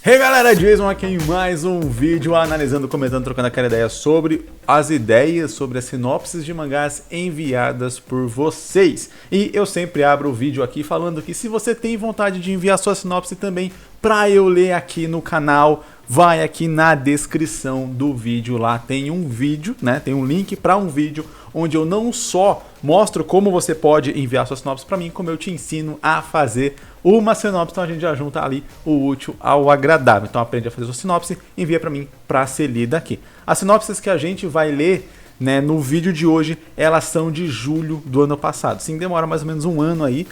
Hey galera, Jason aqui em mais um vídeo analisando, comentando, trocando aquela ideia sobre as ideias, sobre as sinopses de mangás enviadas por vocês. E eu sempre abro o vídeo aqui falando que se você tem vontade de enviar sua sinopse também pra eu ler aqui no canal, vai aqui na descrição do vídeo, lá tem um vídeo, né? Tem um link para um vídeo onde eu não só mostro como você pode enviar sua sinopse para mim, como eu te ensino a fazer uma sinopse. Então a gente já junta ali o útil ao agradável. Então aprende a fazer sua sinopse, envia para mim para ser lida aqui. As sinopses que a gente vai ler, né, no vídeo de hoje, elas são de julho do ano passado. Sim, demora mais ou menos um ano aí,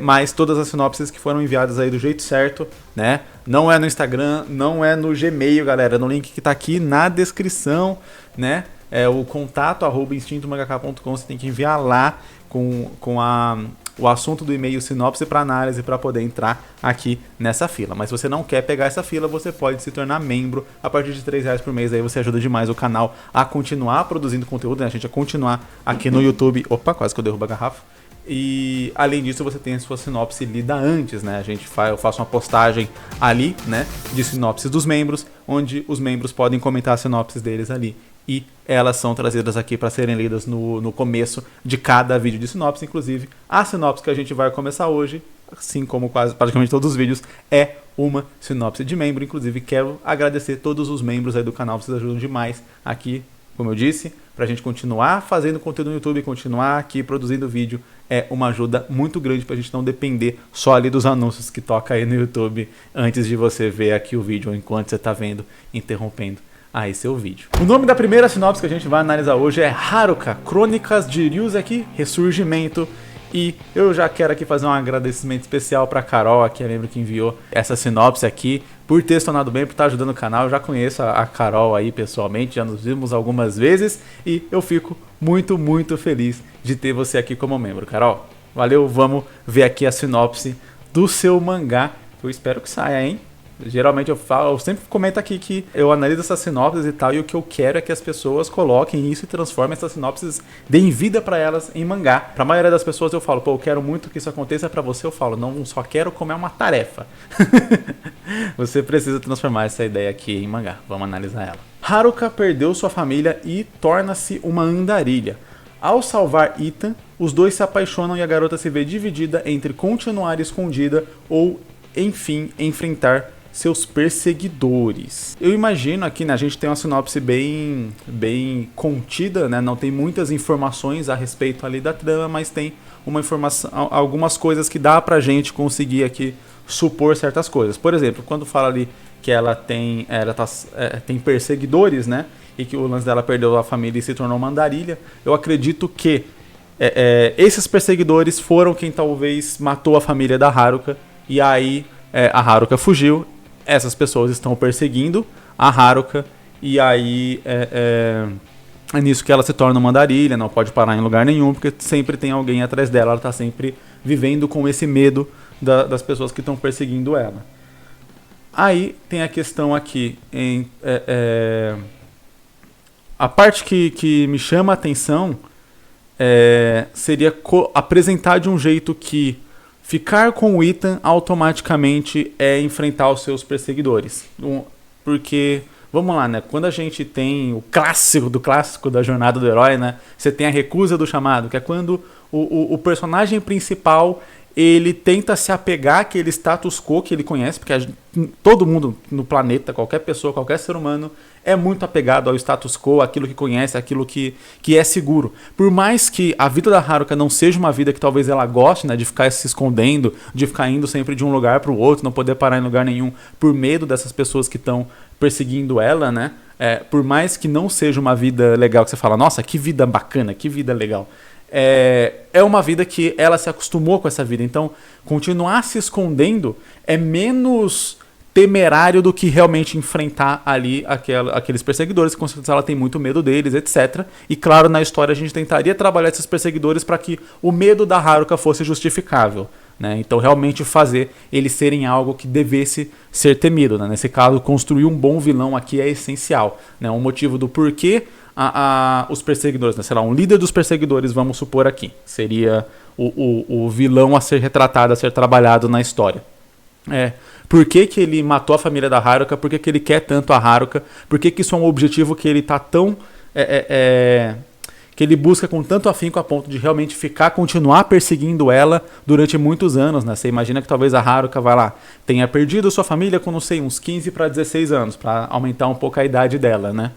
mas todas as sinopses que foram enviadas aí do jeito certo, né? Não é no Instagram, não é no Gmail, galera, é no link que tá aqui na descrição, né? É o contato@instintomangaka.com, você tem que enviar lá com o assunto do e-mail sinopse para análise para poder entrar aqui nessa fila. Mas se você não quer pegar essa fila, você pode se tornar membro a partir de R$3 por mês. Aí você ajuda demais o canal a continuar produzindo conteúdo, né? A gente a continuar aqui no YouTube. Opa, quase que eu derrubo a garrafa. E além disso, você tem a sua sinopse lida antes, né? Eu faço uma postagem ali, né, de sinopses dos membros, onde os membros podem comentar as sinopses deles ali. E elas são trazidas aqui para serem lidas no começo de cada vídeo de sinopse. Inclusive, a sinopse que a gente vai começar hoje, assim como quase praticamente todos os vídeos, é uma sinopse de membro. Inclusive, quero agradecer todos os membros aí do canal, vocês ajudam demais aqui, como eu disse, para a gente continuar fazendo conteúdo no YouTube, continuar aqui produzindo vídeo. É uma ajuda muito grande para a gente não depender só ali dos anúncios que toca aí no YouTube antes de você ver aqui o vídeo, ou enquanto você está vendo, interrompendo aí seu vídeo. O nome da primeira sinopse que a gente vai analisar hoje é Haruka, Crônicas de Ryuzaki, Ressurgimento. E eu já quero aqui fazer um agradecimento especial para Carol, aqui eu lembro que enviou essa sinopse aqui, por ter se tornado bem, por estar ajudando o canal. Eu já conheço a Carol aí pessoalmente, já nos vimos algumas vezes e eu fico muito, muito feliz de ter você aqui como membro. Carol, valeu, vamos ver aqui a sinopse do seu mangá, eu espero que saia, hein? Geralmente eu sempre comento aqui que eu analiso essas sinopses e tal, e o que eu quero é que as pessoas coloquem isso e transformem essas sinopses, deem vida pra elas em mangá. Pra maioria das pessoas eu falo, pô, eu quero muito que isso aconteça. Pra você eu falo, não só quero como é uma tarefa. Você precisa transformar essa ideia aqui em mangá, vamos analisar ela. Haruka perdeu sua família e torna-se uma andarilha. Ao salvar Ethan, os dois se apaixonam e a garota se vê dividida entre continuar escondida ou, enfim, enfrentar seus perseguidores. Eu imagino aqui, né, a gente tem uma sinopse bem contida, né, não tem muitas informações a respeito ali da trama, mas tem uma informação, algumas coisas que dá pra gente conseguir aqui supor certas coisas. Por exemplo, quando fala ali que ela tem perseguidores, né, e que o lance dela perdeu a família e se tornou uma andarilha, eu acredito que esses perseguidores foram quem talvez matou a família da Haruka, e aí a Haruka fugiu. Essas pessoas estão perseguindo a Haruka e aí é nisso que ela se torna uma andarilha, não pode parar em lugar nenhum, porque sempre tem alguém atrás dela, ela está sempre vivendo com esse medo das pessoas que estão perseguindo ela. Aí tem a questão aqui, a parte que me chama a atenção seria apresentar de um jeito que ficar com o Ethan automaticamente é enfrentar os seus perseguidores. Porque, vamos lá, né? Quando a gente tem o clássico do clássico da jornada do herói, né? Você tem a recusa do chamado, que é quando o personagem principal ele tenta se apegar àquele status quo que ele conhece, porque todo mundo no planeta, qualquer pessoa, qualquer ser humano, é muito apegado ao status quo, aquilo que conhece, aquilo que é seguro. Por mais que a vida da Haruka não seja uma vida que talvez ela goste, né, de ficar se escondendo, de ficar indo sempre de um lugar para o outro, não poder parar em lugar nenhum, por medo dessas pessoas que estão perseguindo ela, né? Por mais que não seja uma vida legal, que você fala, nossa, que vida bacana, que vida legal. É uma vida que ela se acostumou com essa vida. Então, continuar se escondendo é menos temerário do que realmente enfrentar ali aqueles perseguidores, que com certeza ela tem muito medo deles, etc. E claro, na história a gente tentaria trabalhar esses perseguidores para que o medo da Haruka fosse justificável, né? Então realmente fazer eles serem algo que devesse ser temido, né? Nesse caso, construir um bom vilão aqui é essencial, né? Um motivo do porquê os perseguidores, né? Sei lá, um líder dos perseguidores, vamos supor aqui, seria o vilão a ser retratado, a ser trabalhado na história. É, por que que ele matou a família da Haruka? Por que que ele quer tanto a Haruka? Por que que isso é um objetivo que ele tá tão... que ele busca com tanto afinco a ponto de realmente continuar perseguindo ela durante muitos anos, né? Você imagina que talvez a Haruka, vai lá, tenha perdido sua família com, não sei, uns 15 para 16 anos, para aumentar um pouco a idade dela, né?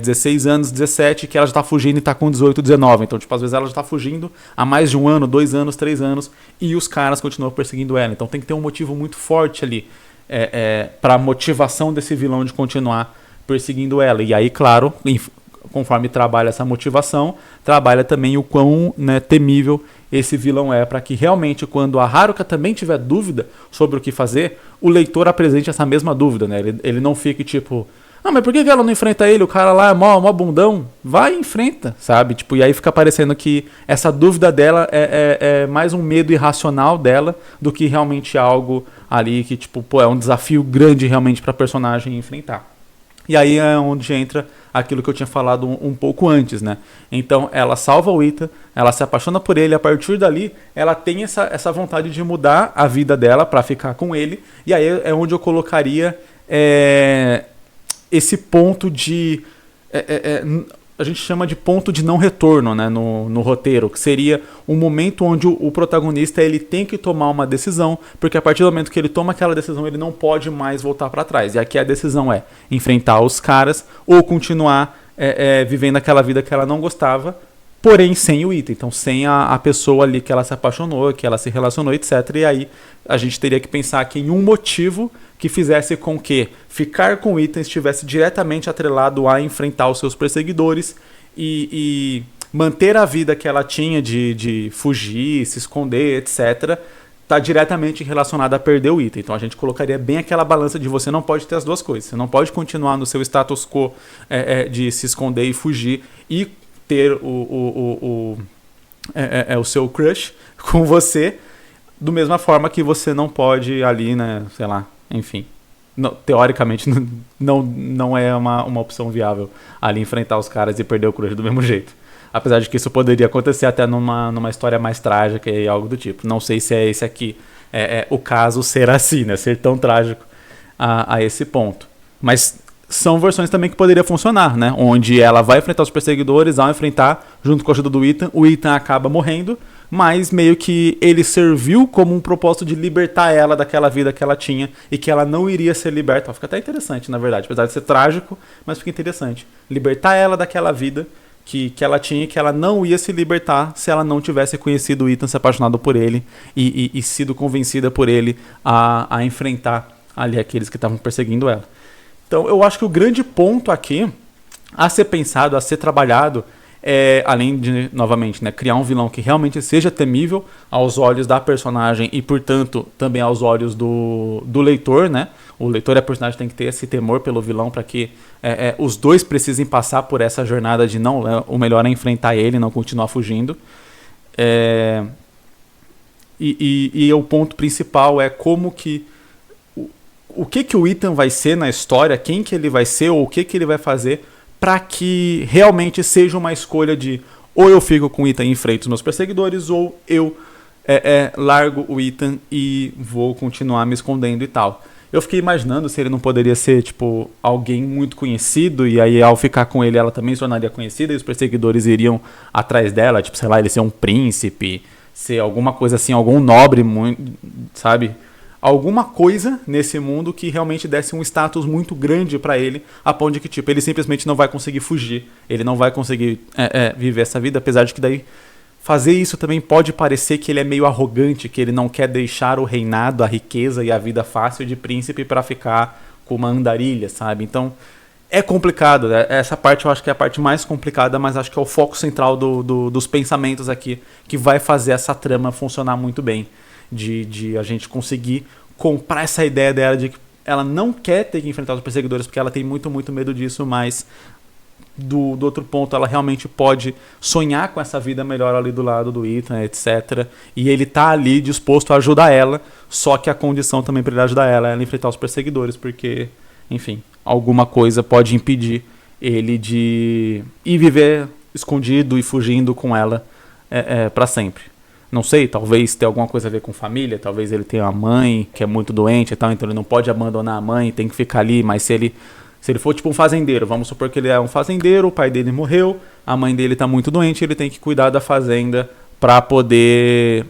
16 anos, 17, que ela já tá fugindo e tá com 18, 19. Então, tipo, às vezes ela já tá fugindo há mais de 1 ano, 2 anos, 3 anos, e os caras continuam perseguindo ela. Então tem que ter um motivo muito forte ali pra motivação desse vilão de continuar perseguindo ela. E aí, claro, conforme trabalha essa motivação, trabalha também o quão, né, temível esse vilão é, para que realmente, quando a Haruka também tiver dúvida sobre o que fazer, o leitor apresente essa mesma dúvida, né? Ele não fique tipo... Ah, mas por que ela não enfrenta ele? O cara lá é mó bundão. Vai e enfrenta, sabe? Tipo, e aí fica parecendo que essa dúvida dela é mais um medo irracional dela do que realmente algo ali que, tipo, pô, é um desafio grande realmente pra personagem enfrentar. E aí é onde entra aquilo que eu tinha falado um pouco antes, né? Então ela salva o Ita, ela se apaixona por ele, a partir dali ela tem essa vontade de mudar a vida dela pra ficar com ele, e aí é onde eu colocaria... esse ponto de... a gente chama de ponto de não retorno, né, no roteiro, que seria um momento onde o protagonista ele tem que tomar uma decisão, porque a partir do momento que ele toma aquela decisão, ele não pode mais voltar para trás. E aqui a decisão é enfrentar os caras ou continuar vivendo aquela vida que ela não gostava, porém sem o Ita, então sem a pessoa ali que ela se apaixonou, que ela se relacionou, etc. E aí a gente teria que pensar aqui em um motivo que fizesse com que ficar com o Ita estivesse diretamente atrelado a enfrentar os seus perseguidores e manter a vida que ela tinha de fugir, se esconder, etc., está diretamente relacionada a perder o Ita. Então a gente colocaria bem aquela balança de você não pode ter as duas coisas. Você não pode continuar no seu status quo de se esconder e fugir e ter o seu crush com você, do mesma forma que você não pode ali, né, sei lá, enfim, teoricamente não é uma opção viável ali enfrentar os caras e perder o crush do mesmo jeito. Apesar de que isso poderia acontecer até numa história mais trágica e algo do tipo. Não sei se é esse aqui o caso ser assim, né, ser tão trágico a esse ponto. Mas são versões também que poderia funcionar, né? Onde ela vai enfrentar os perseguidores, ao enfrentar, junto com a ajuda do Ethan, o Ethan acaba morrendo, mas meio que ele serviu como um propósito de libertar ela daquela vida que ela tinha e que ela não iria ser liberta. Fica até interessante, na verdade, apesar de ser trágico, mas fica interessante. Libertar ela daquela vida que ela tinha e que ela não ia se libertar se ela não tivesse conhecido o Ethan, se apaixonado por ele e sido convencida por ele a enfrentar ali aqueles que estavam perseguindo ela. Então eu acho que o grande ponto aqui a ser pensado, a ser trabalhado, além de, novamente, né, criar um vilão que realmente seja temível aos olhos da personagem e, portanto, também aos olhos do leitor, né? O leitor e a personagem tem que ter esse temor pelo vilão para que os dois precisem passar por essa jornada de não, o melhor é enfrentar ele, não continuar fugindo. E o ponto principal é como que o que o Ethan vai ser na história, quem que ele vai ser ou o que ele vai fazer para que realmente seja uma escolha de ou eu fico com o Ethan e enfrento os meus perseguidores ou eu largo o Ethan e vou continuar me escondendo e tal. Eu fiquei imaginando se ele não poderia ser tipo alguém muito conhecido e aí ao ficar com ele ela também se tornaria conhecida e os perseguidores iriam atrás dela, tipo, sei lá, ele ser um príncipe, ser alguma coisa assim, algum nobre, muito, sabe? Alguma coisa nesse mundo que realmente desse um status muito grande pra ele, a ponto de que tipo, ele simplesmente não vai conseguir fugir, ele não vai conseguir viver essa vida, apesar de que daí fazer isso também pode parecer que ele é meio arrogante, que ele não quer deixar o reinado, a riqueza e a vida fácil de príncipe pra ficar com uma andarilha, sabe? Então é complicado, né? Essa parte eu acho que é a parte mais complicada, mas acho que é o foco central dos pensamentos aqui, que vai fazer essa trama funcionar muito bem. De a gente conseguir comprar essa ideia dela de que ela não quer ter que enfrentar os perseguidores porque ela tem muito medo disso, mas do outro ponto ela realmente pode sonhar com essa vida melhor ali do lado do Ethan, etc. E ele tá ali disposto a ajudar ela, só que a condição também para ele ajudar ela é ela enfrentar os perseguidores, porque, enfim, alguma coisa pode impedir ele de ir viver escondido e fugindo com ela para sempre. Não sei, talvez tenha alguma coisa a ver com família, talvez ele tenha uma mãe que é muito doente e tal, então ele não pode abandonar a mãe, tem que ficar ali, mas se ele for tipo um fazendeiro, vamos supor que ele é um fazendeiro, o pai dele morreu, a mãe dele tá muito doente, ele tem que cuidar da fazenda para poder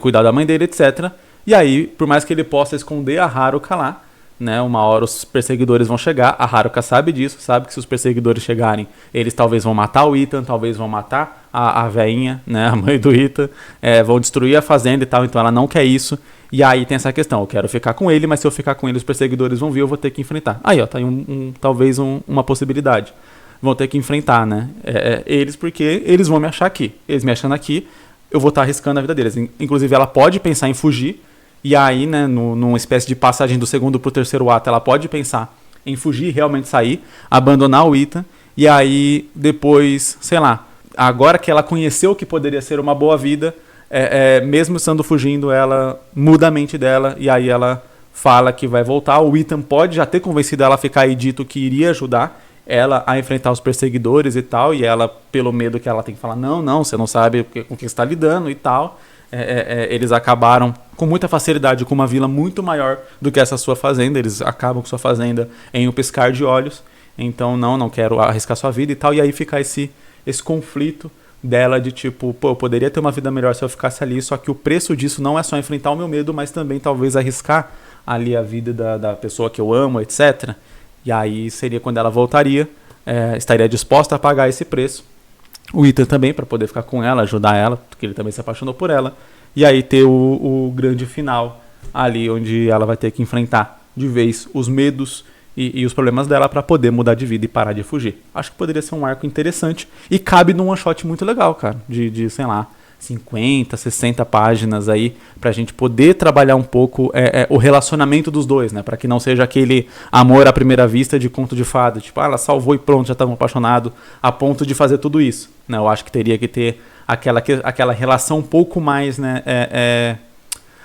cuidar da mãe dele, etc. E aí, por mais que ele possa esconder a Haruka lá, né, uma hora os perseguidores vão chegar, a Haruka sabe disso, sabe que se os perseguidores chegarem, eles talvez vão matar o Ethan, talvez vão matar a veinha, né, a mãe do Ethan, vão destruir a fazenda e tal, então ela não quer isso. E aí tem essa questão, eu quero ficar com ele, mas se eu ficar com ele os perseguidores vão vir, eu vou ter que enfrentar. Aí ó, tá aí talvez uma possibilidade. Vão ter que enfrentar, né, eles, porque eles vão me achar aqui. Eles me achando aqui, eu vou estar arriscando a vida deles. Inclusive ela pode pensar em fugir, e aí, né, numa espécie de passagem do segundo pro terceiro ato, ela pode pensar em fugir, realmente sair, abandonar o Ethan, e aí depois, sei lá, agora que ela conheceu que poderia ser uma boa vida, mesmo estando fugindo, ela muda a mente dela, e aí ela fala que vai voltar. O Ethan pode já ter convencido ela a ficar aí, dito que iria ajudar ela a enfrentar os perseguidores e tal, e ela, pelo medo que ela tem que falar, não, você não sabe com quem você está lidando e tal, eles acabaram com muita facilidade com uma vila muito maior do que essa sua fazenda, eles acabam com sua fazenda em um piscar de olhos, então não quero arriscar sua vida e tal, e aí fica esse conflito dela de tipo, pô, eu poderia ter uma vida melhor se eu ficasse ali, só que o preço disso não é só enfrentar o meu medo, mas também talvez arriscar ali a vida da pessoa que eu amo, etc. E aí seria quando ela voltaria, estaria disposta a pagar esse preço. O Ethan também, para poder ficar com ela, ajudar ela, porque ele também se apaixonou por ela. E aí ter o grande final ali, onde ela vai ter que enfrentar de vez os medos e os problemas dela para poder mudar de vida e parar de fugir. Acho que poderia ser um arco interessante e cabe num one shot muito legal, cara, de sei lá, 50, 60 páginas aí, pra gente poder trabalhar um pouco o relacionamento dos dois, né? Pra que não seja aquele amor à primeira vista de conto de fada, tipo, ela salvou e pronto, já estavam apaixonados, a ponto de fazer tudo isso, né? Eu acho que teria que ter aquela relação um pouco mais, né,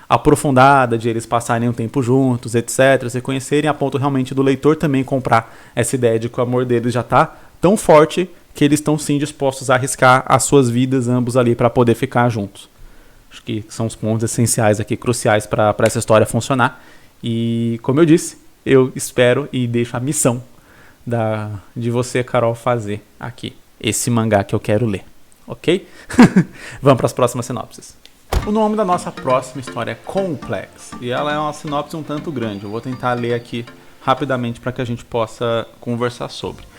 aprofundada, de eles passarem um tempo juntos, etc, se conhecerem, a ponto realmente do leitor também comprar essa ideia de que o amor deles já tá tão forte que eles estão sim dispostos a arriscar as suas vidas ambos ali para poder ficar juntos. Acho que são os pontos essenciais aqui, cruciais para essa história funcionar. E como eu disse, eu espero e deixo a missão de você, Carol, fazer aqui esse mangá que eu quero ler, ok? Vamos para as próximas sinopses. O nome da nossa próxima história é Complex, e ela é uma sinopse um tanto grande. Eu vou tentar ler aqui rapidamente para que a gente possa conversar sobre.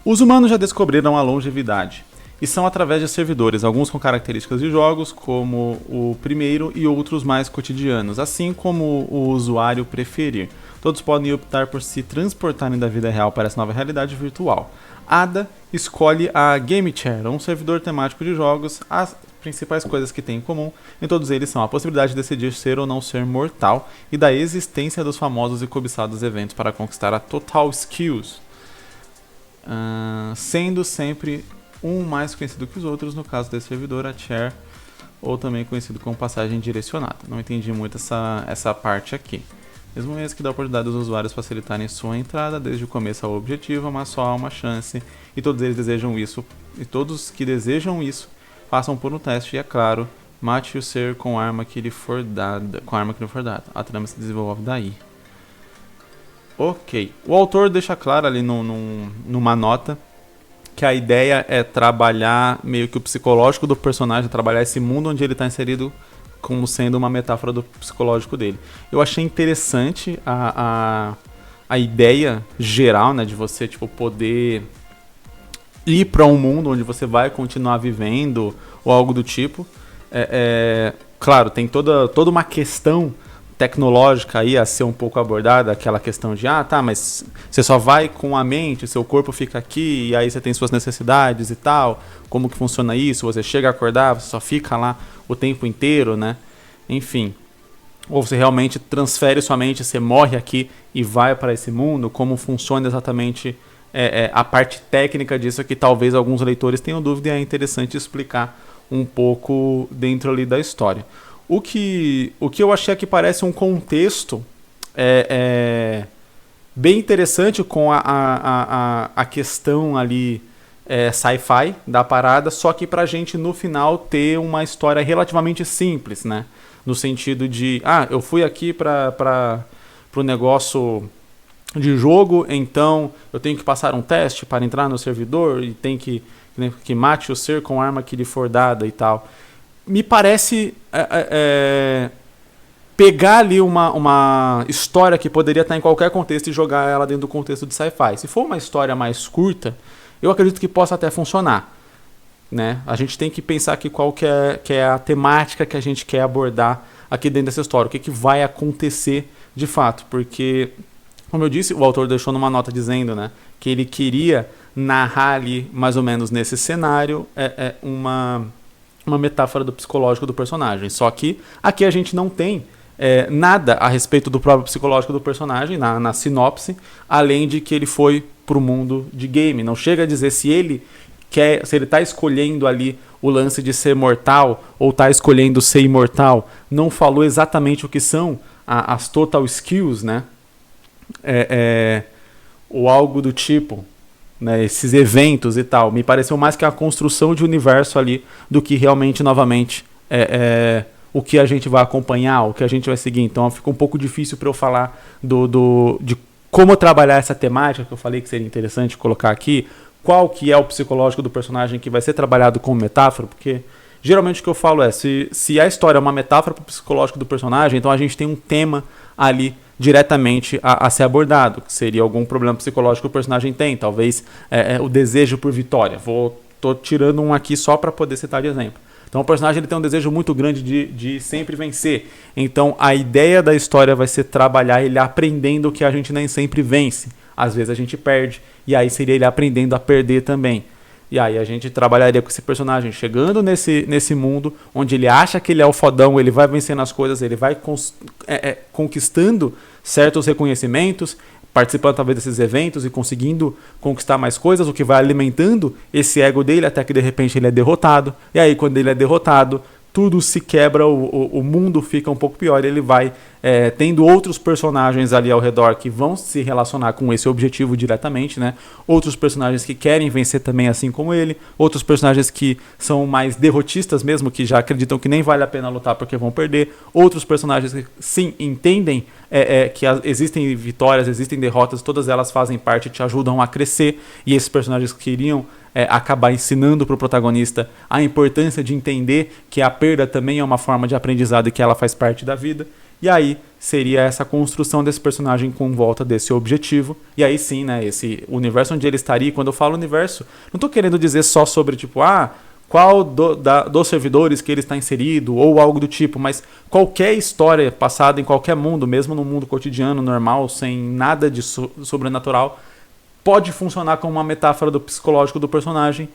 Os humanos já descobriram a longevidade, e são através de servidores, alguns com características de jogos, como o primeiro, e outros mais cotidianos, assim como o usuário preferir. Todos podem optar por se transportarem da vida real para essa nova realidade virtual. Ada escolhe a Game Chair, um servidor temático de jogos. As principais coisas que tem em comum em todos eles são a possibilidade de decidir ser ou não ser mortal, e da existência dos famosos e cobiçados eventos para conquistar a Total Skills. Sendo sempre um mais conhecido que os outros, no caso desse servidor, a Chair, ou também conhecido como passagem direcionada. Não entendi muito essa parte aqui. Mesmo esse que dá a oportunidade dos usuários facilitarem sua entrada desde o começo ao objetivo, mas só há uma chance, e todos eles desejam isso, e todos que desejam isso passam por um teste, e é claro, mate o ser com a arma que lhe for dada. A trama se desenvolve daí. Ok. O autor deixa claro ali numa nota que a ideia é trabalhar meio que o psicológico do personagem, trabalhar esse mundo onde ele está inserido como sendo uma metáfora do psicológico dele. Eu achei interessante a ideia geral, né, de você tipo, poder ir para um mundo onde você vai continuar vivendo ou algo do tipo. Claro, tem toda uma questão tecnológica aí a ser um pouco abordada, aquela questão de, mas você só vai com a mente, seu corpo fica aqui, e aí você tem suas necessidades e tal, como que funciona isso, você chega a acordar, você só fica lá o tempo inteiro, né, enfim, ou você realmente transfere sua mente, você morre aqui e vai para esse mundo, como funciona exatamente a parte técnica disso, que talvez alguns leitores tenham dúvida, e é interessante explicar um pouco dentro ali da história. O que eu achei que parece um contexto bem interessante com a questão ali sci-fi da parada, só que pra gente no final ter uma história relativamente simples, né? No sentido de, eu fui aqui pro negócio de jogo, então eu tenho que passar um teste para entrar no servidor e tem que mate o ser com a arma que lhe for dada e tal. Me parece pegar ali uma história que poderia estar em qualquer contexto e jogar ela dentro do contexto de sci-fi. Se for uma história mais curta, eu acredito que possa até funcionar, né? A gente tem que pensar aqui qual que é a temática que a gente quer abordar aqui dentro dessa história, o que vai acontecer de fato, porque, como eu disse, o autor deixou numa nota dizendo, né, que ele queria narrar ali, mais ou menos nesse cenário, uma metáfora do psicológico do personagem. Só que aqui a gente não tem nada a respeito do próprio psicológico do personagem na sinopse, além de que ele foi pro mundo de game. Não chega a dizer se ele está escolhendo ali o lance de ser mortal ou está escolhendo ser imortal. Não falou exatamente o que são as total skills, né? Ou algo do tipo, né? Esses eventos e tal. Me pareceu mais que a construção de universo ali do que realmente, novamente, o que a gente vai acompanhar, o que a gente vai seguir. Então fica um pouco difícil para eu falar de como trabalhar essa temática que eu falei que seria interessante colocar aqui, qual que é o psicológico do personagem que vai ser trabalhado como metáfora, porque geralmente o que eu falo se a história é uma metáfora para o psicológico do personagem, então a gente tem um tema ali diretamente a ser abordado, que seria algum problema psicológico que o personagem tem, talvez o desejo por vitória. Tô tirando um aqui só para poder citar de exemplo. Então o personagem ele tem um desejo muito grande de sempre vencer. Então a ideia da história vai ser trabalhar ele aprendendo que a gente nem sempre vence. Às vezes a gente perde. E aí seria ele aprendendo a perder também. E aí a gente trabalharia com esse personagem chegando nesse mundo onde ele acha que ele é o fodão, ele vai vencendo as coisas, ele vai conquistando certos reconhecimentos, participando talvez desses eventos e conseguindo conquistar mais coisas, o que vai alimentando esse ego dele até que de repente ele é derrotado. E aí quando ele é derrotado, tudo se quebra, o mundo fica um pouco pior, ele vai tendo outros personagens ali ao redor que vão se relacionar com esse objetivo diretamente, né? Outros personagens que querem vencer também assim como ele, outros personagens que são mais derrotistas mesmo, que já acreditam que nem vale a pena lutar porque vão perder, outros personagens que sim, entendem que existem vitórias, existem derrotas, todas elas fazem parte e te ajudam a crescer, e esses personagens queriam acabar ensinando para o protagonista a importância de entender que a perda também é uma forma de aprendizado e que ela faz parte da vida. E aí seria essa construção desse personagem com volta desse objetivo. E aí sim, né, esse universo onde ele estaria. Quando eu falo universo, não estou querendo dizer só sobre tipo, qual dos servidores que ele está inserido ou algo do tipo, mas qualquer história passada em qualquer mundo, mesmo no mundo cotidiano, normal, sem nada de sobrenatural, pode funcionar como uma metáfora do psicológico do personagem,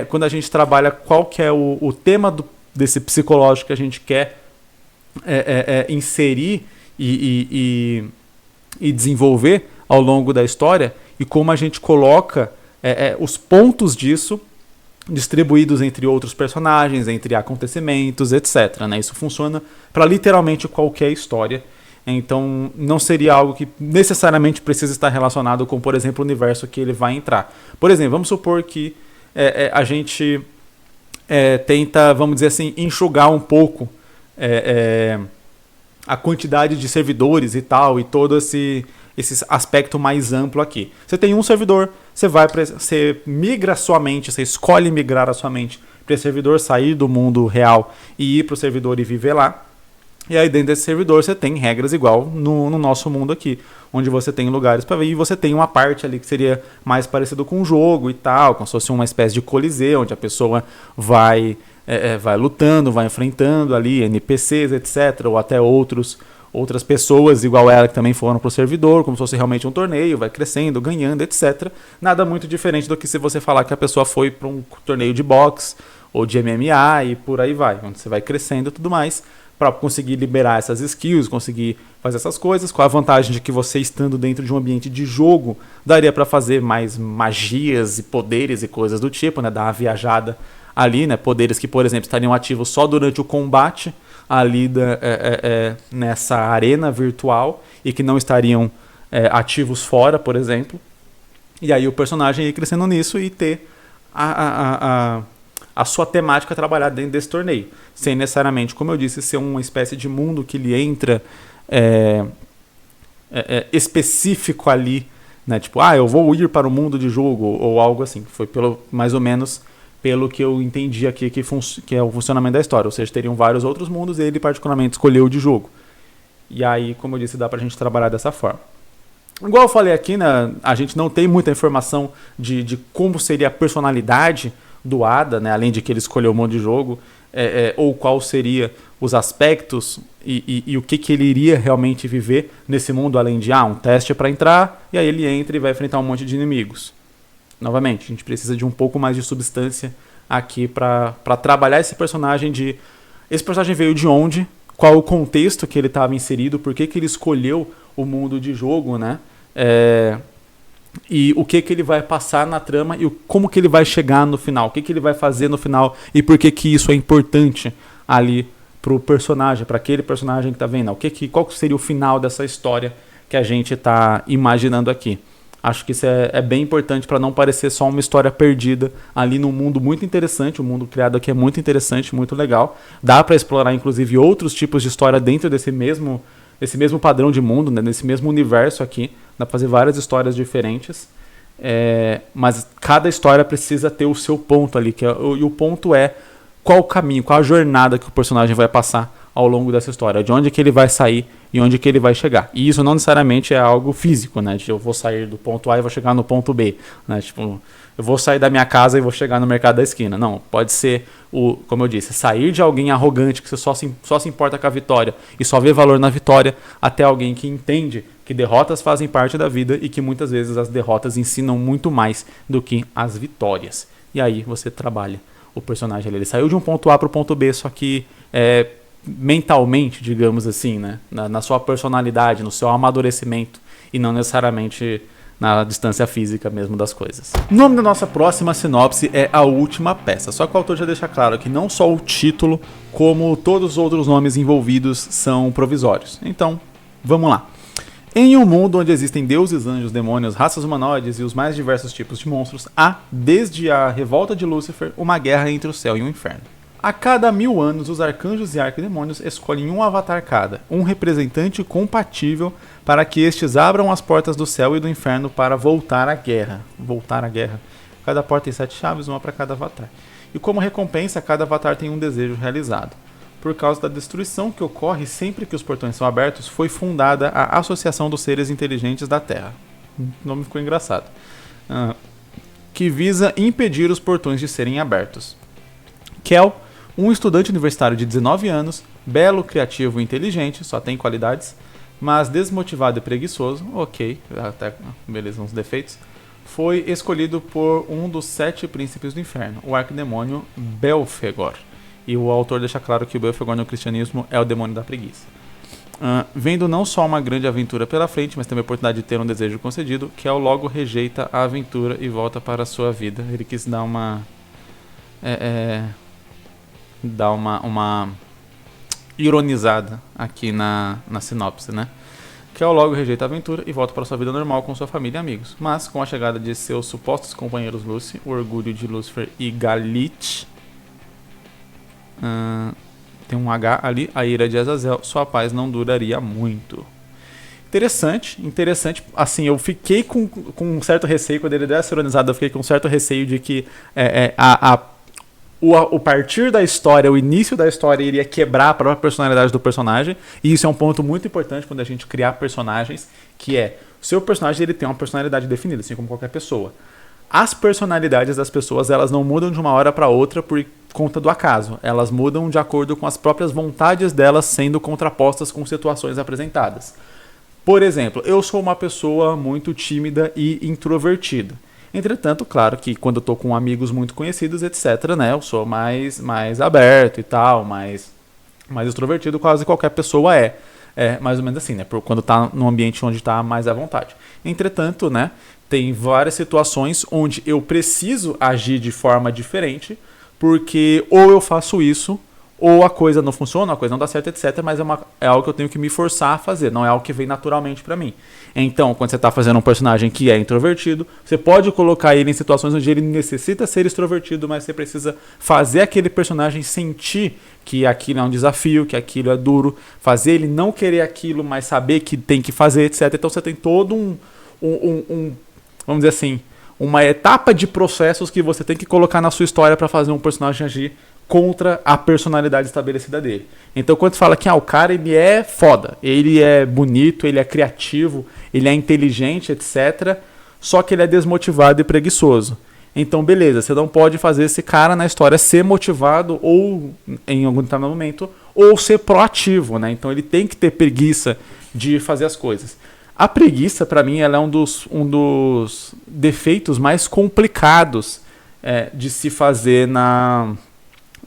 quando a gente trabalha qual que é o tema desse psicológico que a gente quer inserir e desenvolver ao longo da história, e como a gente coloca os pontos disso distribuídos entre outros personagens, entre acontecimentos, etc. Né? Isso funciona para literalmente qualquer história. Então não seria algo que necessariamente precisa estar relacionado com, por exemplo, o universo que ele vai entrar. Por exemplo, vamos supor que a gente tenta, vamos dizer assim, enxugar um pouco a quantidade de servidores e tal, e todo esse aspecto mais amplo aqui. Você tem um servidor, você migra sua mente, você escolhe migrar a sua mente para esse servidor, sair do mundo real e ir para o servidor e viver lá. E aí dentro desse servidor você tem regras igual no nosso mundo aqui, onde você tem lugares para ver, e você tem uma parte ali que seria mais parecido com um jogo e tal, como se fosse uma espécie de coliseu, onde a pessoa vai lutando, vai enfrentando ali NPCs, etc., ou até outras pessoas igual ela que também foram para o servidor, como se fosse realmente um torneio, vai crescendo, ganhando, etc. Nada muito diferente do que se você falar que a pessoa foi para um torneio de boxe ou de MMA e por aí vai, onde você vai crescendo e tudo mais, para conseguir liberar essas skills, conseguir fazer essas coisas, com a vantagem de que você estando dentro de um ambiente de jogo, daria para fazer mais magias e poderes e coisas do tipo, né, dar uma viajada ali, né, poderes que, por exemplo, estariam ativos só durante o combate ali nessa arena virtual e que não estariam ativos fora, por exemplo. E aí o personagem ir crescendo nisso e ter a sua temática trabalhada dentro desse torneio, sem necessariamente, como eu disse, ser uma espécie de mundo que ele entra específico ali, né? Tipo, eu vou ir para o mundo de jogo ou algo assim. Foi mais ou menos pelo que eu entendi aqui que é o funcionamento da história. Ou seja, teriam vários outros mundos e ele particularmente escolheu o de jogo. E aí, como eu disse, dá pra gente trabalhar dessa forma. Igual eu falei aqui, né, a gente não tem muita informação de como seria a personalidade do Ada, né, além de que ele escolheu o mundo de jogo, ou qual seria os aspectos e o que ele iria realmente viver nesse mundo, além de um teste para entrar, e aí ele entra e vai enfrentar um monte de inimigos. Novamente, a gente precisa de um pouco mais de substância aqui para trabalhar esse personagem esse personagem veio de onde, qual o contexto que ele estava inserido, por que ele escolheu o mundo de jogo, né? E o que ele vai passar na trama e como que ele vai chegar no final, o que ele vai fazer no final e por que isso é importante ali pro personagem, para aquele personagem que tá vendo, qual seria o final dessa história que a gente tá imaginando aqui. Acho que isso é bem importante para não parecer só uma história perdida ali num mundo muito interessante. O mundo criado aqui é muito interessante, muito legal. Dá para explorar, inclusive, outros tipos de história dentro desse mesmo padrão de mundo, né? Nesse mesmo universo aqui. Dá para fazer várias histórias diferentes. Mas cada história precisa ter o seu ponto ali. E o ponto é qual o caminho, qual a jornada que o personagem vai passar ao longo dessa história, de onde que ele vai sair e onde que ele vai chegar. E isso não necessariamente é algo físico, né? Eu vou sair do ponto A e vou chegar no ponto B, né? Tipo, eu vou sair da minha casa e vou chegar no mercado da esquina. Não, pode ser, como eu disse, sair de alguém arrogante que você só se importa com a vitória e só vê valor na vitória, até alguém que entende que derrotas fazem parte da vida e que muitas vezes as derrotas ensinam muito mais do que as vitórias. E aí você trabalha o personagem ali. Ele saiu de um ponto A para o ponto B, só que mentalmente, digamos assim, né? Na sua personalidade, no seu amadurecimento e não necessariamente na distância física mesmo das coisas. O nome da nossa próxima sinopse é A Última Peça, só que o autor já deixa claro que não só o título, como todos os outros nomes envolvidos são provisórios. Então, vamos lá. Em um mundo onde existem deuses, anjos, demônios, raças humanoides e os mais diversos tipos de monstros, há, desde a revolta de Lúcifer, uma guerra entre o céu e o inferno. A cada 1000 anos, os arcanjos e arquidemônios escolhem um avatar cada, um representante compatível para que estes abram as portas do céu e do inferno para voltar à guerra. Voltar à guerra. Cada porta tem 7 chaves, uma para cada avatar. E como recompensa, cada avatar tem um desejo realizado. Por causa da destruição que ocorre sempre que os portões são abertos, foi fundada a Associação dos Seres Inteligentes da Terra. O nome ficou engraçado. Que visa impedir os portões de serem abertos. Kel, um estudante universitário de 19 anos, belo, criativo e inteligente, só tem qualidades, mas desmotivado e preguiçoso, até beleza, uns defeitos, foi escolhido por um dos 7 príncipes do inferno, o arquidemônio Belfegor. E o autor deixa claro que o Belfegor no cristianismo é o demônio da preguiça. Vendo não só uma grande aventura pela frente, mas também a oportunidade de ter um desejo concedido, Kel logo rejeita a aventura e volta para a sua vida. Ele quis dar uma ironizada aqui na sinopse, né? Kel logo rejeita a aventura e volta para sua vida normal com sua família e amigos. Mas com a chegada de seus supostos companheiros Lucy, o orgulho de Lúcifer e Galit, tem um H ali, a ira de Azazel, sua paz não duraria muito. Interessante, assim, eu fiquei com um certo receio, quando ele deu essa ironizada, eu fiquei com um certo receio de que o partir da história, o início da história iria quebrar a própria personalidade do personagem, e isso é um ponto muito importante quando a gente criar personagens, que o seu personagem ele tem uma personalidade definida, assim como qualquer pessoa. As personalidades das pessoas, elas não mudam de uma hora para outra por conta do acaso. Elas mudam de acordo com as próprias vontades delas sendo contrapostas com situações apresentadas. Por exemplo, eu sou uma pessoa muito tímida e introvertida. Entretanto, claro que quando eu tô com amigos muito conhecidos, etc., né, eu sou mais aberto e tal, mais extrovertido, quase qualquer pessoa é. É mais ou menos assim, né, quando tá num ambiente onde tá mais à vontade. Entretanto, né, tem várias situações onde eu preciso agir de forma diferente, porque ou eu faço isso, ou a coisa não funciona, a coisa não dá certo, etc. Mas é algo que eu tenho que me forçar a fazer, não é algo que vem naturalmente pra mim. Então, quando você tá fazendo um personagem que é introvertido, você pode colocar ele em situações onde ele necessita ser extrovertido, mas você precisa fazer aquele personagem sentir que aquilo é um desafio, que aquilo é duro, fazer ele não querer aquilo, mas saber que tem que fazer, etc. Então você tem todo vamos dizer assim, uma etapa de processos que você tem que colocar na sua história para fazer um personagem agir contra a personalidade estabelecida dele. Então quando você fala que o cara ele é foda, ele é bonito, ele é criativo, ele é inteligente, etc. Só que ele é desmotivado e preguiçoso. Então beleza, você não pode fazer esse cara na história ser motivado ou em algum determinado momento, ou ser proativo, né? Então ele tem que ter preguiça de fazer as coisas. A preguiça, para mim, ela é um dos defeitos mais complicados de se fazer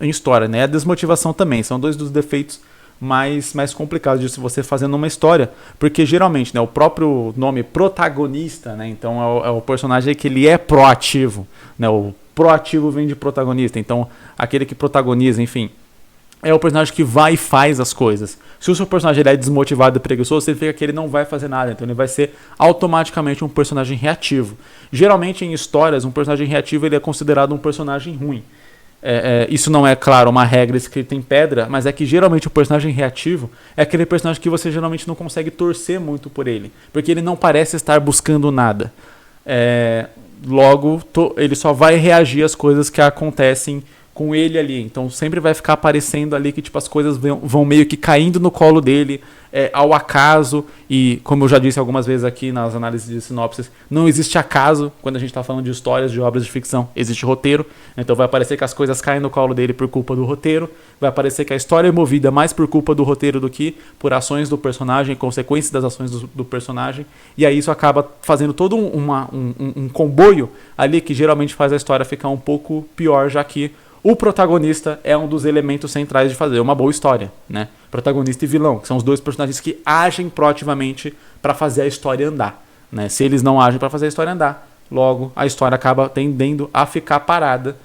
em história, né? A desmotivação também, são dois dos defeitos mais complicados de se você fazer numa história, porque geralmente, né, o próprio nome protagonista, né? Então é o personagem que ele é proativo, né? O proativo vem de protagonista, então aquele que protagoniza, enfim, é o personagem que vai e faz as coisas. Se o seu personagem ele é desmotivado e preguiçoso, significa que ele não vai fazer nada. Então ele vai ser automaticamente um personagem reativo. Geralmente em histórias, um personagem reativo ele é considerado um personagem ruim. Isso não é, claro, uma regra escrita em pedra, mas é que geralmente o personagem reativo é aquele personagem que você geralmente não consegue torcer muito por ele. Porque ele não parece estar buscando nada. Logo, ele só vai reagir às coisas que acontecem com ele ali, então sempre vai ficar aparecendo ali que tipo, as coisas vão meio que caindo no colo dele ao acaso, e como eu já disse algumas vezes aqui nas análises de sinopses, não existe acaso quando a gente está falando de histórias, de obras de ficção, existe roteiro, então vai parecer que as coisas caem no colo dele por culpa do roteiro, vai parecer que a história é movida mais por culpa do roteiro do que por ações do personagem, consequências das ações do personagem, e aí isso acaba fazendo todo um comboio ali que geralmente faz a história ficar um pouco pior, já que o protagonista é um dos elementos centrais de fazer uma boa história, né? Protagonista e vilão, que são os dois personagens que agem proativamente para fazer a história andar, né? Se eles não agem para fazer a história andar, logo a história acaba tendendo a ficar parada.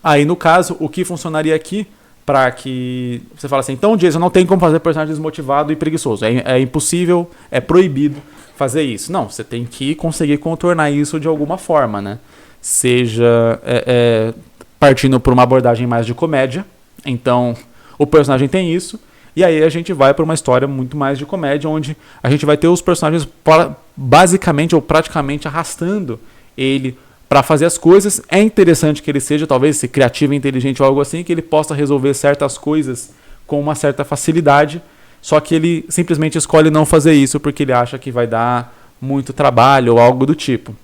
Aí no caso, o que funcionaria aqui para que você fala assim, então Jason, não tem como fazer personagem desmotivado e preguiçoso, é impossível, é proibido fazer isso. Não, você tem que conseguir contornar isso de alguma forma, né? Seja partindo por uma abordagem mais de comédia, então o personagem tem isso, e aí a gente vai para uma história muito mais de comédia, onde a gente vai ter os personagens basicamente ou praticamente arrastando ele para fazer as coisas. É interessante que ele seja talvez criativo e inteligente ou algo assim, que ele possa resolver certas coisas com uma certa facilidade, só que ele simplesmente escolhe não fazer isso porque ele acha que vai dar muito trabalho ou algo do tipo.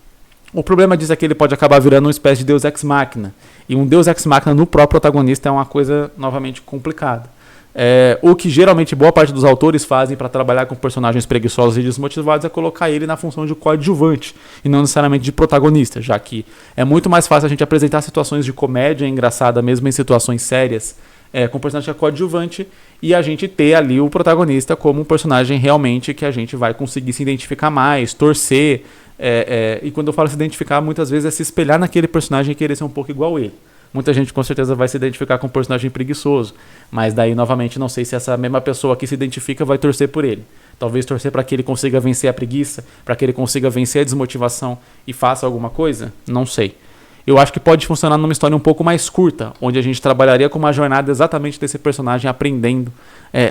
O problema disso é que ele pode acabar virando uma espécie de Deus Ex Machina. E um Deus Ex Machina no próprio protagonista é uma coisa novamente complicada. O que geralmente boa parte dos autores fazem para trabalhar com personagens preguiçosos e desmotivados é colocar ele na função de coadjuvante e não necessariamente de protagonista, já que é muito mais fácil a gente apresentar situações de comédia engraçada mesmo em situações sérias com personagem coadjuvante e a gente ter ali o protagonista como um personagem realmente que a gente vai conseguir se identificar mais, torcer. E quando eu falo se identificar, muitas vezes é se espelhar naquele personagem e querer ser um pouco igual a ele. Muita gente com certeza vai se identificar com um personagem preguiçoso, mas daí novamente não sei se essa mesma pessoa que se identifica vai torcer por ele. Talvez torcer para que ele consiga vencer a preguiça, para que ele consiga vencer a desmotivação e faça alguma coisa, não sei. Eu acho que pode funcionar numa história um pouco mais curta, onde a gente trabalharia com uma jornada exatamente desse personagem aprendendo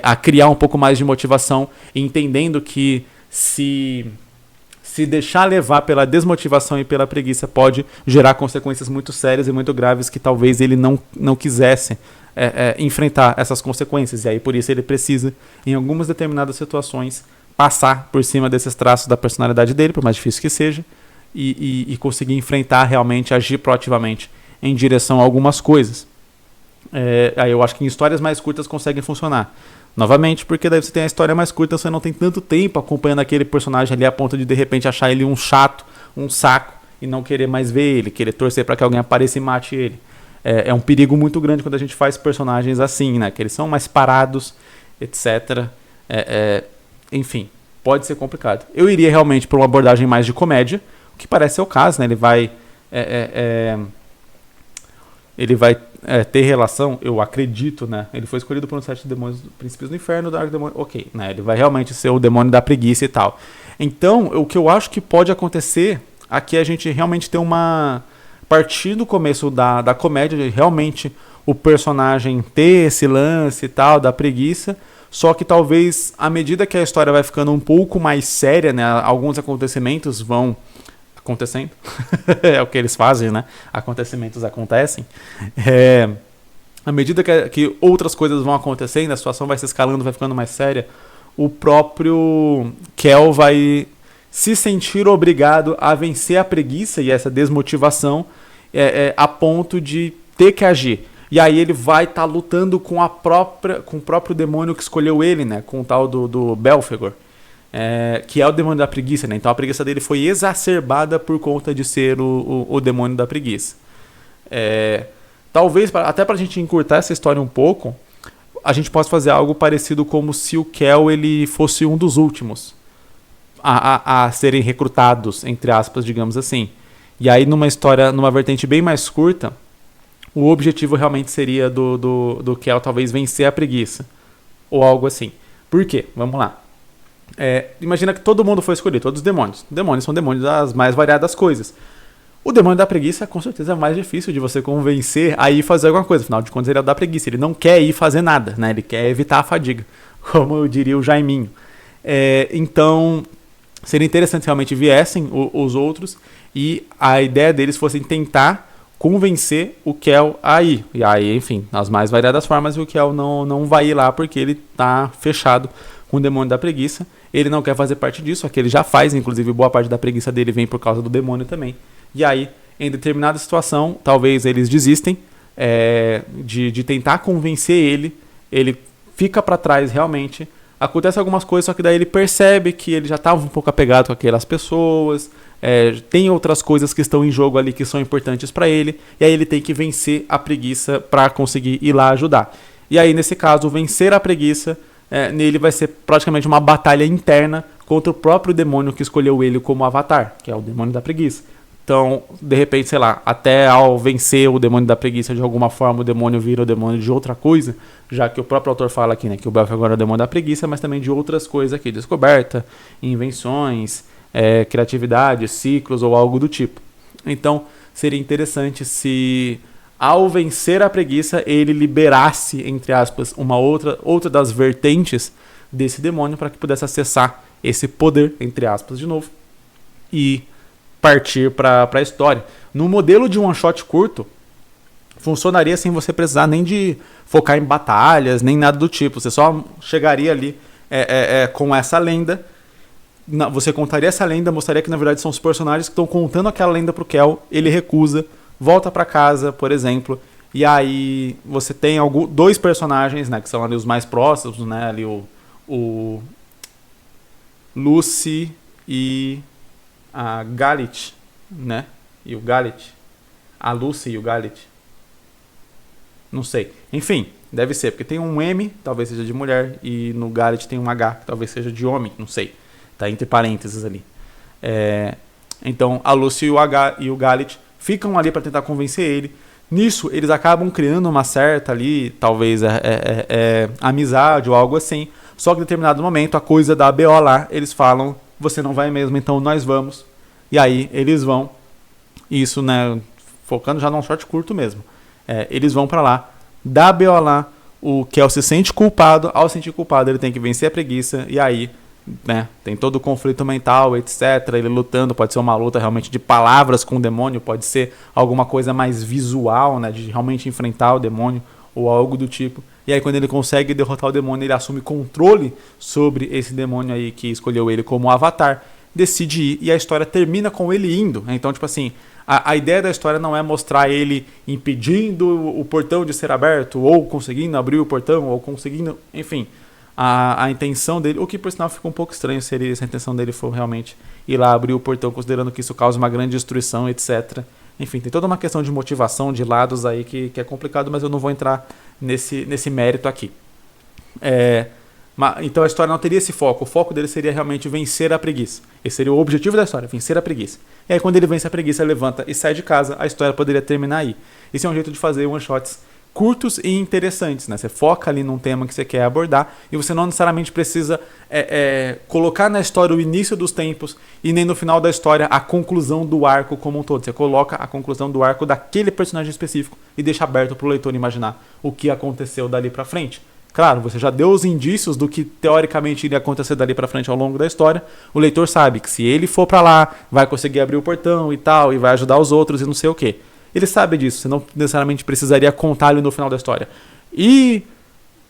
a criar um pouco mais de motivação e entendendo que se deixar levar pela desmotivação e pela preguiça pode gerar consequências muito sérias e muito graves que talvez ele não quisesse enfrentar essas consequências. E aí por isso ele precisa, em algumas determinadas situações, passar por cima desses traços da personalidade dele, por mais difícil que seja, e conseguir enfrentar realmente, agir proativamente em direção a algumas coisas. Aí eu acho que em histórias mais curtas conseguem funcionar. Novamente, porque daí você tem a história mais curta, você não tem tanto tempo acompanhando aquele personagem ali a ponto de repente achar ele um chato, um saco e não querer mais ver ele, querer torcer para que alguém apareça e mate ele. É um perigo muito grande quando a gente faz personagens assim, né? Que eles são mais parados, etc. Enfim, pode ser complicado. Eu iria realmente para uma abordagem mais de comédia, o que parece ser o caso, né? Ele vai ter relação, eu acredito, né? Ele foi escolhido por um sete demônios, príncipes do inferno, Dark Demônio, ok, né? Ele vai realmente ser o demônio da preguiça e tal. Então, o que eu acho que pode acontecer aqui é a gente realmente ter uma... A partir do começo da comédia, de realmente o personagem ter esse lance e tal, da preguiça, só que talvez, à medida que a história vai ficando um pouco mais séria, né? Alguns acontecimentos vão acontecendo, é o que eles fazem, né? Acontecimentos acontecem. À medida que outras coisas vão acontecendo, a situação vai se escalando, vai ficando mais séria, o próprio Kel vai se sentir obrigado a vencer a preguiça e essa desmotivação a ponto de ter que agir. E aí ele vai estar lutando com o próprio demônio que escolheu ele, né? Com o tal do Belphegor. Que é o demônio da preguiça, né? Então a preguiça dele foi exacerbada por conta de ser o demônio da preguiça. Talvez, até pra gente encurtar essa história um pouco, a gente possa fazer algo parecido como se o Kel ele fosse um dos últimos a serem recrutados, entre aspas, digamos assim. E aí numa história, numa vertente bem mais curta, o objetivo realmente seria do Kel talvez vencer a preguiça. Ou algo assim. Por quê? Vamos lá. Imagina que todo mundo foi escolhido, todos os demônios. Demônios são demônios das mais variadas coisas. O demônio da preguiça, com certeza, é mais difícil de você convencer a ir fazer alguma coisa. Afinal de contas, ele é o da preguiça. Ele não quer ir fazer nada, né? Ele quer evitar a fadiga, como eu diria o Jaiminho. Então, seria interessante se realmente viessem os outros e a ideia deles fosse tentar convencer o Kel a ir. E aí, enfim, nas mais variadas formas, o Kel não vai ir lá porque ele tá fechado com o demônio da preguiça. Ele não quer fazer parte disso, aqui ele já faz, inclusive boa parte da preguiça dele vem por causa do demônio também. E aí, em determinada situação, talvez eles desistem de tentar convencer ele fica para trás realmente. Acontece algumas coisas, só que daí ele percebe que ele já estava um pouco apegado com aquelas pessoas, tem outras coisas que estão em jogo ali que são importantes para ele, e aí ele tem que vencer a preguiça para conseguir ir lá ajudar. E aí, nesse caso, vencer a preguiça nele vai ser praticamente uma batalha interna contra o próprio demônio que escolheu ele como avatar, que é o demônio da preguiça. Então, de repente, sei lá, até ao vencer o demônio da preguiça de alguma forma, o demônio vira o demônio de outra coisa, já que o próprio autor fala aqui, né, que o Belphegor é o demônio da preguiça, mas também de outras coisas aqui, descoberta, invenções, criatividade, ciclos ou algo do tipo. Então, seria interessante se, ao vencer a preguiça, ele liberasse, entre aspas, uma outra das vertentes desse demônio para que pudesse acessar esse poder, entre aspas, de novo, e partir para a história. No modelo de one shot curto, funcionaria sem você precisar nem de focar em batalhas, nem nada do tipo. Você só chegaria ali com essa lenda, você contaria essa lenda, mostraria que na verdade são os personagens que estão contando aquela lenda pro Kel, ele recusa, volta para casa, por exemplo, e aí você tem dois personagens, né, que são ali os mais próximos, né, ali o Lucy e a Galit, né? E o Galit. A Lucy e o Galit. Não sei. Enfim, deve ser, porque tem um M, talvez seja de mulher, e no Galit tem um H, que talvez seja de homem, não sei. Tá entre parênteses ali. Então, a Lucy e o Galit ficam ali para tentar convencer ele. Nisso, eles acabam criando uma certa ali, talvez amizade ou algo assim. Só que em determinado momento, a coisa da BO lá, eles falam: você não vai mesmo, então nós vamos. E aí eles vão, isso, né, focando já num short curto mesmo. Eles vão pra lá, dá BO lá, o Kel se sente culpado, ao sentir culpado ele tem que vencer a preguiça, e aí, né, tem todo o conflito mental, etc. Ele lutando, pode ser uma luta realmente de palavras com o demônio, pode ser alguma coisa mais visual, né, de realmente enfrentar o demônio, ou algo do tipo. E aí quando ele consegue derrotar o demônio, ele assume controle sobre esse demônio aí que escolheu ele como avatar, decide ir, e a história termina com ele indo. Então, tipo assim, a ideia da história não é mostrar ele impedindo o portão de ser aberto, ou conseguindo abrir o portão, ou conseguindo, enfim, a intenção dele, o que por sinal fica um pouco estranho se a intenção dele for realmente ir lá abrir o portão, considerando que isso causa uma grande destruição, etc. Enfim, tem toda uma questão de motivação, de lados aí que é complicado, mas eu não vou entrar nesse mérito aqui. Então a história não teria esse foco. O foco dele seria realmente vencer a preguiça. Esse seria o objetivo da história, vencer a preguiça. E aí quando ele vence a preguiça, levanta e sai de casa, a história poderia terminar aí. Esse é um jeito de fazer one-shots curtos e interessantes, né? Você foca ali num tema que você quer abordar e você não necessariamente precisa colocar na história o início dos tempos e nem no final da história a conclusão do arco como um todo. Você coloca a conclusão do arco daquele personagem específico e deixa aberto para o leitor imaginar o que aconteceu dali para frente. Claro, você já deu os indícios do que teoricamente iria acontecer dali para frente ao longo da história. O leitor sabe que se ele for para lá, vai conseguir abrir o portão e tal, e vai ajudar os outros e não sei o quê. Ele sabe disso, você não necessariamente precisaria contar-lhe no final da história. E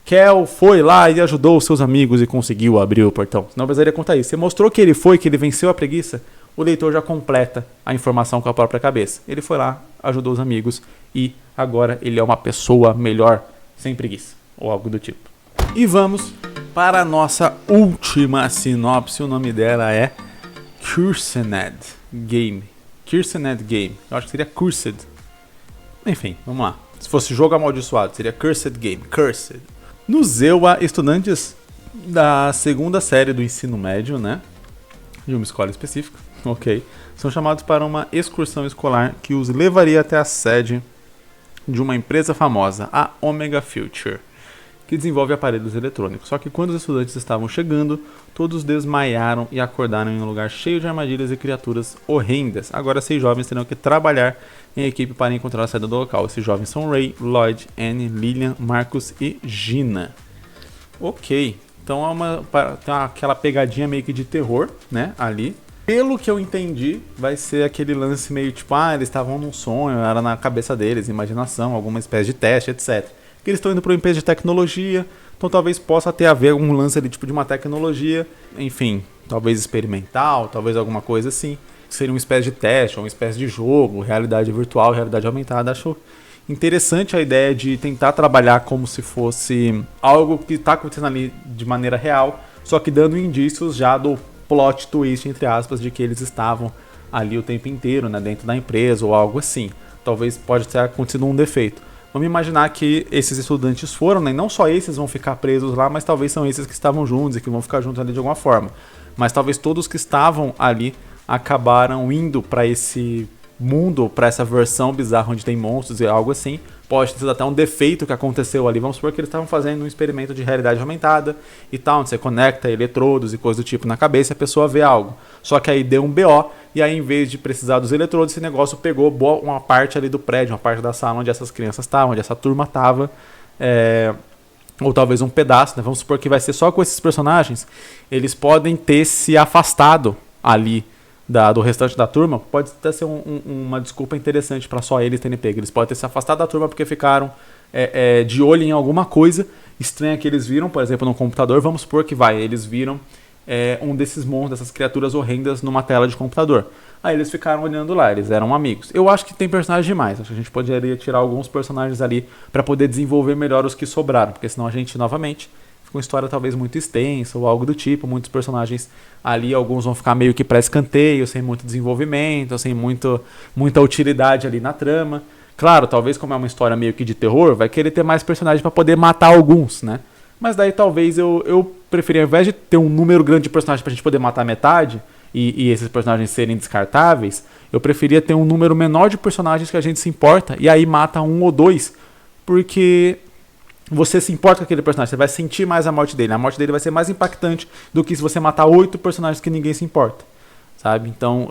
Kel foi lá e ajudou os seus amigos e conseguiu abrir o portão. Você não precisaria contar isso. Você mostrou que ele foi, que ele venceu a preguiça, o leitor já completa a informação com a própria cabeça. Ele foi lá, ajudou os amigos e agora ele é uma pessoa melhor, sem preguiça, ou algo do tipo. E vamos para a nossa última sinopse. O nome dela é Cursed Game. Cursed Game. Eu acho que seria Cursed. Enfim, vamos lá. Se fosse jogo amaldiçoado, seria Cursed Game. Cursed. No Zewa, estudantes da segunda série do ensino médio, né? De uma escola específica, ok? São chamados para uma excursão escolar que os levaria até a sede de uma empresa famosa, a Omega Future, que desenvolve aparelhos eletrônicos. Só que quando os estudantes estavam chegando, todos desmaiaram e acordaram em um lugar cheio de armadilhas e criaturas horrendas. Agora 6 jovens terão que trabalhar em equipe para encontrar a saída do local. Esses jovens são Ray, Lloyd, Annie, Lillian, Marcus e Gina. Ok, então tem aquela pegadinha meio que de terror, né, ali. Pelo que eu entendi, vai ser aquele lance meio tipo, eles estavam num sonho, era na cabeça deles, imaginação, alguma espécie de teste, etc. Que eles estão indo para uma empresa de tecnologia, então talvez possa ter a ver algum lance ali, tipo de uma tecnologia, enfim, talvez experimental, talvez alguma coisa assim. Seria uma espécie de teste, ou uma espécie de jogo, realidade virtual, realidade aumentada. Acho interessante a ideia de tentar trabalhar como se fosse algo que está acontecendo ali de maneira real, só que dando indícios já do plot twist, entre aspas, de que eles estavam ali o tempo inteiro, né, dentro da empresa ou algo assim. Talvez pode ter acontecido um defeito. Vamos imaginar que esses estudantes foram, né, e não só esses vão ficar presos lá, mas talvez são esses que estavam juntos e que vão ficar juntos ali de alguma forma. Mas talvez todos que estavam ali acabaram indo para esse mundo, para essa versão bizarra onde tem monstros e algo assim. Pode ter sido até um defeito que aconteceu ali. Vamos supor que eles estavam fazendo um experimento de realidade aumentada e tal, onde você conecta eletrodos e coisa do tipo na cabeça e a pessoa vê algo. Só que aí deu um BO e aí em vez de precisar dos eletrodos, esse negócio pegou uma parte ali do prédio, uma parte da sala onde essas crianças estavam, onde essa turma estava, ou talvez um pedaço, né? Vamos supor que vai ser só com esses personagens. Eles podem ter se afastado ali do restante da turma. Pode até ser uma desculpa interessante para só eles terem pego. Eles podem ter se afastado da turma porque ficaram de olho em alguma coisa estranha que eles viram, por exemplo, no computador. Vamos supor que eles viram um desses monstros, dessas criaturas horrendas numa tela de computador. Aí eles ficaram olhando lá, eles eram amigos. Eu acho que tem personagens demais, acho que a gente poderia tirar alguns personagens ali para poder desenvolver melhor os que sobraram, porque senão a gente, novamente, fica uma história talvez muito extensa ou algo do tipo, muitos personagens ali, alguns vão ficar meio que para escanteio, sem muito desenvolvimento, sem muita utilidade ali na trama. Claro, talvez como é uma história meio que de terror, vai querer ter mais personagens para poder matar alguns, né? Mas daí talvez eu preferia, ao invés de ter um número grande de personagens pra gente poder matar metade e esses personagens serem descartáveis, eu preferia ter um número menor de personagens que a gente se importa e aí mata um ou dois, porque você se importa com aquele personagem, você vai sentir mais a morte dele. A morte dele vai ser mais impactante do que se você matar 8 personagens que ninguém se importa, sabe? Então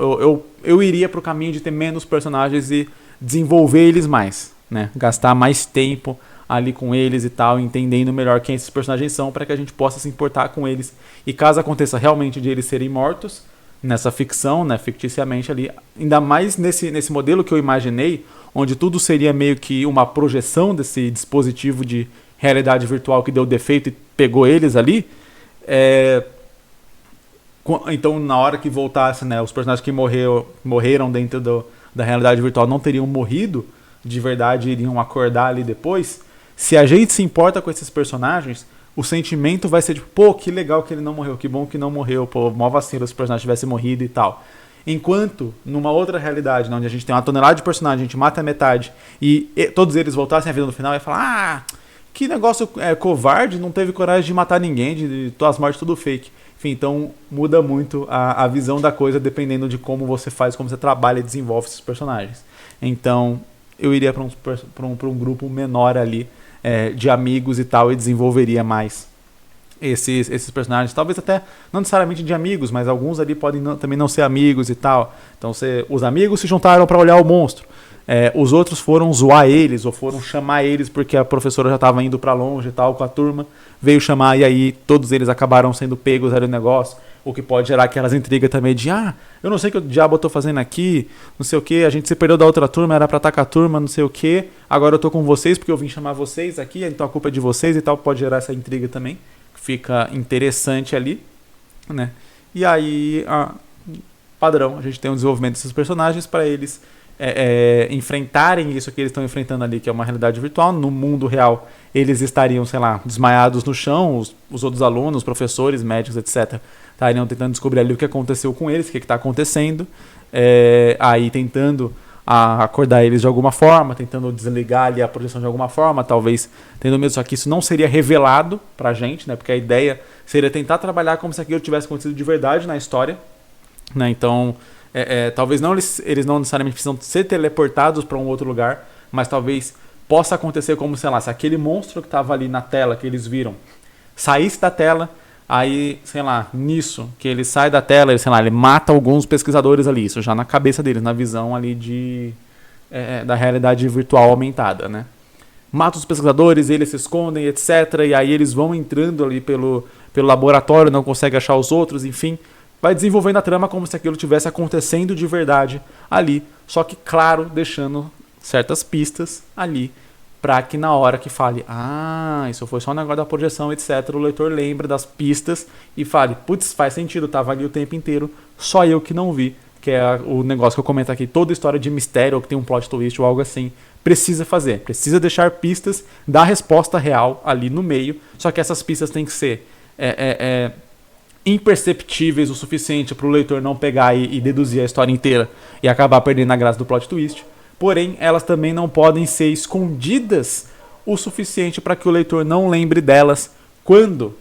eu iria pro caminho de ter menos personagens e desenvolver eles mais, né? Gastar mais tempo ali com eles e tal, entendendo melhor quem esses personagens são, para que a gente possa se importar com eles. E caso aconteça realmente de eles serem mortos nessa ficção, né, ficticiamente ali, ainda mais nesse modelo que eu imaginei, onde tudo seria meio que uma projeção desse dispositivo de realidade virtual que deu defeito e pegou eles ali, então na hora que voltasse, né, os personagens que morreram dentro da realidade virtual não teriam morrido de verdade, iriam acordar ali depois. Se a gente se importa com esses personagens, o sentimento vai ser tipo, pô, que legal que ele não morreu, que bom que não morreu, pô, mó vacilo se o personagem tivesse morrido e tal. Enquanto, numa outra realidade, onde a gente tem uma tonelada de personagens, a gente mata a metade, e todos eles voltassem à vida no final, e falar, que negócio covarde, não teve coragem de matar ninguém, de as mortes tudo fake. Enfim, então muda muito a visão da coisa, dependendo de como você faz, como você trabalha e desenvolve esses personagens. Então, eu iria para um grupo menor ali de amigos e tal, e desenvolveria mais esses personagens, talvez até não necessariamente de amigos, mas alguns ali podem também não ser amigos e tal. Então os amigos se juntaram para olhar o monstro, os outros foram zoar eles ou foram chamar eles porque a professora já estava indo para longe e tal com a turma, veio chamar e aí todos eles acabaram sendo pegos ali no negócio, o que pode gerar aquelas intrigas também de eu não sei o que o diabo eu tô fazendo aqui, não sei o que, a gente se perdeu da outra turma, era pra estar com a turma, não sei o que, agora eu tô com vocês porque eu vim chamar vocês aqui, então a culpa é de vocês e tal, pode gerar essa intriga também, fica interessante ali, né? E aí, padrão, a gente tem um desenvolvimento desses personagens para eles enfrentarem isso que eles estão enfrentando ali, que é uma realidade virtual. No mundo real, eles estariam, sei lá, desmaiados no chão, os outros alunos, professores, médicos, etc., estariam tentando descobrir ali o que aconteceu com eles, o que está acontecendo, aí tentando acordar eles de alguma forma, tentando desligar ali a projeção de alguma forma, talvez tendo medo, só que isso não seria revelado pra gente, né? Porque a ideia seria tentar trabalhar como se aquilo tivesse acontecido de verdade na história, né? Então, talvez eles não necessariamente precisam ser teleportados para um outro lugar, mas talvez possa acontecer como, sei lá, se aquele monstro que estava ali na tela, que eles viram, saísse da tela, aí, sei lá, nisso, que ele sai da tela, ele mata alguns pesquisadores ali, isso já na cabeça deles, na visão ali da realidade virtual aumentada, né? Mata os pesquisadores, eles se escondem, etc. E aí eles vão entrando ali pelo laboratório, não conseguem achar os outros, enfim. Vai desenvolvendo a trama como se aquilo tivesse acontecendo de verdade ali, só que, claro, deixando certas pistas ali, para que na hora que fale, isso foi só um negócio da projeção, etc., o leitor lembre das pistas e fale, putz, faz sentido, tava ali o tempo inteiro, só eu que não vi, que é o negócio que eu comento aqui, toda história de mistério ou que tem um plot twist ou algo assim, precisa deixar pistas da resposta real ali no meio, só que essas pistas têm que ser imperceptíveis o suficiente para o leitor não pegar e deduzir a história inteira e acabar perdendo a graça do plot twist. Porém, elas também não podem ser escondidas o suficiente para que o leitor não lembre delas quando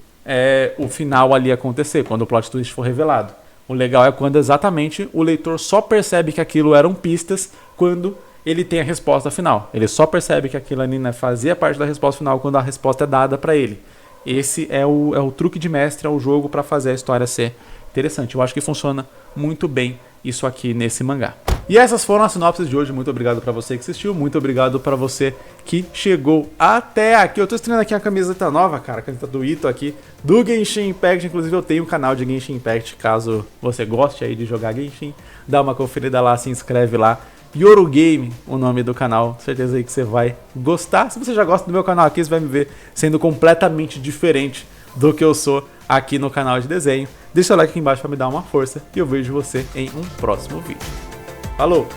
o final ali acontecer, quando o plot twist for revelado. O legal é quando exatamente o leitor só percebe que aquilo eram pistas quando ele tem a resposta final. Ele só percebe que aquilo ali, né, fazia parte da resposta final quando a resposta é dada para ele. Esse é o truque de mestre, é o jogo para fazer a história ser interessante. Eu acho que funciona muito bem isso aqui nesse mangá. E essas foram as sinopses de hoje. Muito obrigado para você que assistiu, muito obrigado para você que chegou até aqui. Eu tô estreando aqui a camiseta nova, cara, a camiseta do Ito aqui, do Genshin Impact. Inclusive eu tenho um canal de Genshin Impact, caso você goste aí de jogar Genshin, dá uma conferida lá, se inscreve lá. Yorogame, o nome do canal, certeza aí que você vai gostar. Se você já gosta do meu canal aqui, você vai me ver sendo completamente diferente do que eu sou aqui no canal de desenho. Deixa o like aqui embaixo para me dar uma força e eu vejo você em um próximo vídeo. Falou!